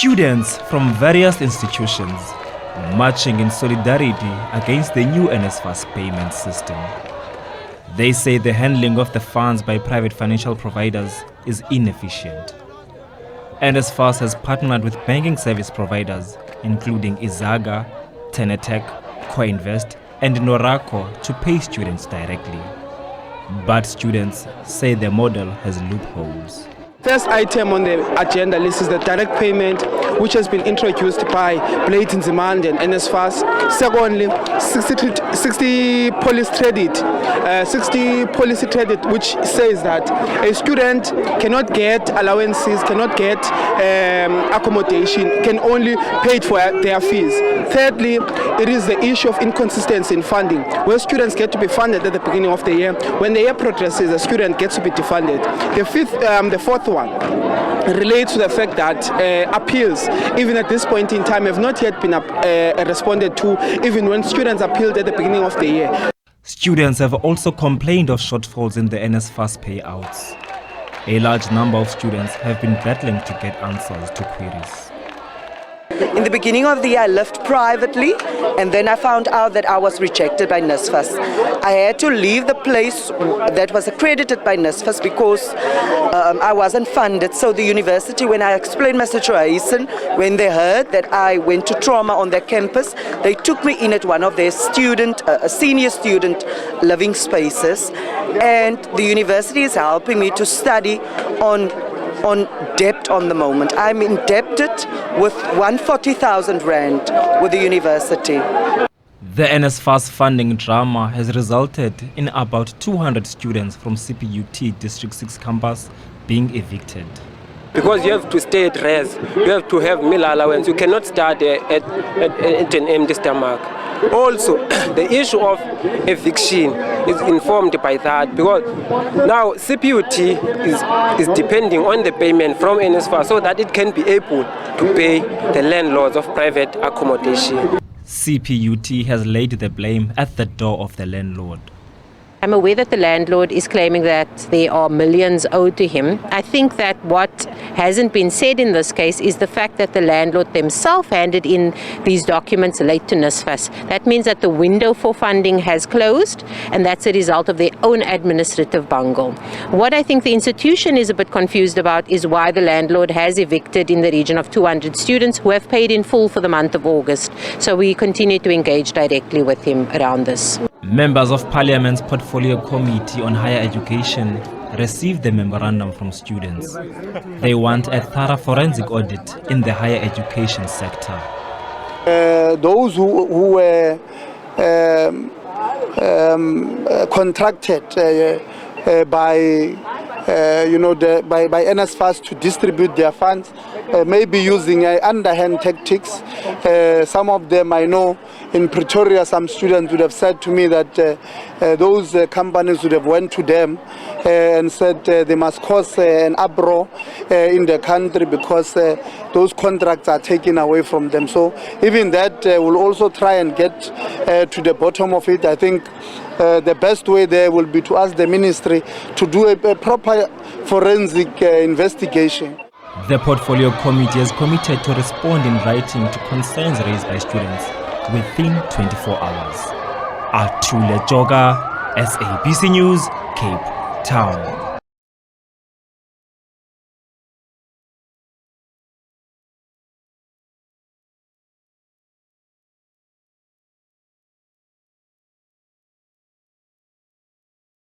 Students from various institutions marching in solidarity against the new NSFAS payment system. They say the handling of the funds by private financial providers is inefficient. NSFAS has partnered with banking service providers including Izaga, Tenetec, Coinvest and Norako to pay students directly. But students say the model has loopholes. First item on the agenda list is the direct payment, which has been introduced by Blades Demand and NSFAS. Secondly, 60 policy credit, which says that a student cannot get allowances, cannot get accommodation, can only pay for their fees. Thirdly, it is the issue of inconsistency in funding, where students get to be funded at the beginning of the year. When the year progresses, the student gets to be defunded. The fourth one relates to the fact that appeals, even at this point in time, have not yet been responded to, even when students appealed at the beginning of the year. Students have also complained of shortfalls in the NSFAS payouts. A large number of students have been battling to get answers to queries. In the beginning of the year, I left privately, and then I found out that I was rejected by NSFAS. I had to leave the place that was accredited by NSFAS because I wasn't funded. So the university, when I explained my situation, when they heard that I went to trauma on their campus, they took me in at one of their senior student living spaces, and the university is helping me to study on debt on the moment. I'm indebted with 140,000 rand with the university. The NSFAS funding drama has resulted in about 200 students from CPUT District 6 campus being evicted. Because you have to stay at res, you have to have meal allowance, you cannot start at an empty stomach. Also, the issue of eviction is informed by that, because now CPUT is depending on the payment from NSFAS so that it can be able to pay the landlords of private accommodation. CPUT has laid the blame at the door of the landlord. I'm aware that the landlord is claiming that there are millions owed to him. I think that what hasn't been said in this case is the fact that the landlord themselves handed in these documents late to NSFAS. That means that the window for funding has closed, and that's a result of their own administrative bungle. What I think the institution is a bit confused about is why the landlord has evicted in the region of 200 students who have paid in full for the month of August. So we continue to engage directly with him around this. Members of Parliament's Portfolio Committee on Higher Education received the memorandum from students. They want a thorough forensic audit in the higher education sector. Those who were contracted by NSFAS to distribute their funds, maybe using underhand tactics. Some of them I know in Pretoria, some students would have said to me that those companies would have went to them and said they must cause an uproar in the country because those contracts are taken away from them. So even that will also try and get to the bottom of it. I think the best way there will be to ask the ministry to do a proper forensic investigation. The Portfolio Committee is committed to respond in writing to concerns raised by students within 24 hours. Atule Joga, SABC News, Cape Town.